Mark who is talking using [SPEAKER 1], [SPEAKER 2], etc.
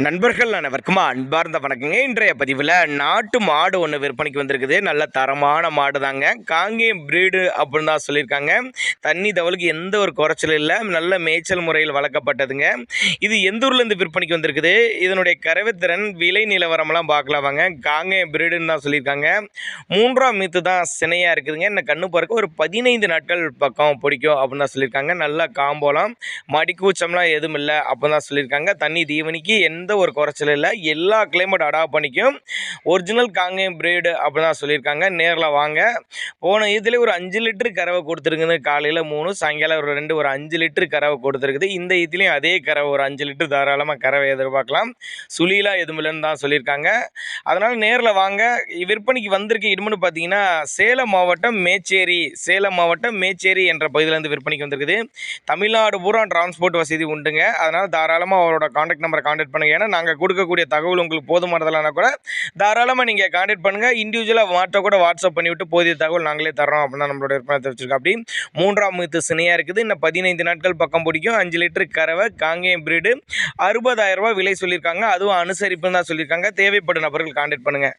[SPEAKER 1] நண்பர்கள் அனைவருக்கும் அன்பார்ந்த வணக்கங்க. இன்றைய பதிவில் நாட்டு மாடு ஒன்று விற்பனைக்கு வந்திருக்குது. நல்ல தரமான மாடு தாங்க. காங்கேயம் பிரீடு அப்படின்னு தான் சொல்லியிருக்காங்க. தண்ணி தவளுக்கு எந்த ஒரு குறைச்சலும் இல்லை. நல்ல மேய்ச்சல் முறையில் வளர்க்கப்பட்டதுங்க. இது எந்த ஊர்லேருந்து விற்பனைக்கு வந்திருக்குது, இதனுடைய கறவைத்திறன், விலை நிலவரம்லாம் பார்க்கலாம் வாங்க. காங்கேயம் பிரீடுன்னு தான் சொல்லியிருக்காங்க. 3ஆம் மீத்து தான் சினையாக இருக்குதுங்க. இந்த கண்ணு பிறக்க ஒரு 15 நாட்கள் பக்கம் பிடிக்கும் அப்படின்னு தான் சொல்லியிருக்காங்க. நல்லா காம்போலாம் மடிக்கூச்சம்லாம் எதுவும் இல்லை அப்படின்னு தான் சொல்லியிருக்காங்க. தண்ணி தீவனிக்கு எந்த ஒரு குறைச்சலும் இல்லை. எல்லா கிளைமேட் அடாப்ட் பண்ணிக்கும். ஒரிஜினல் காங்கேயம் பிரீடு அப்படி தான் சொல்லியிருக்காங்க. நேரில் வாங்க. போன இதில் ஒரு 5 லிட்டரு கறவை கொடுத்துருக்குது. காலையில் 3, சாயங்காலம் ஒரு 2, ஒரு 5 லிட்டரு கறவை கொடுத்துருக்குது. இந்த இதுலேயும் அதே கறவை ஒரு 5 லிட்டரு தாராளமாக கறவை எதிர்பார்க்கலாம். சுழிலாம் எதுவும் இல்லைன்னு தான் சொல்லியிருக்காங்க. அதனால் நேரில் வாங்க. விற்பனைக்கு வந்திருக்க இடுமுன்னு பார்த்தீங்கன்னா சேலம் மாவட்டம் மேச்சேரி என்ற பகுதியிலேருந்து விற்பனைக்கு வந்திருக்குது. தமிழ்நாடு பூரா டிரான்ஸ்போர்ட் வசதி உண்டுங்க. அதனால் தாராளமாக அவரோட கான்டாக்ட் நம்பரை கான்டாக்ட் பண்ணுங்கள். ஏன்னா நாங்கள் கொடுக்கக்கூடிய தகவல் உங்களுக்கு போதுமானதெல்லாம் கூட தாராளமாக நீங்கள் கான்டாக்ட் பண்ணுங்கள். இண்டிவிஜுவலாக மாட்ட கூட வாட்ஸ்அப் பண்ணிவிட்டு போதிய தகவல் நாங்களே தரோம் அப்படின்னா நம்மளோட விற்பனை தெரிவிச்சிருக்கோம். அப்படி 3ஆம் மீத்து சினையாக இருக்குது. இன்னும் 15 நாட்கள் பக்கம் பிடிக்கும். 5 லிட்டரு கறவை காங்கேயம் பிரீடு 60,000 ரூபாய் விலை சொல்லியிருக்காங்க. அதுவும் அனுசரிப்புன்னு தான் சொல்லியிருக்காங்க. தேவைப்படும் நபர்கள் கான்டாக்ட் பண்ணுங்கள்.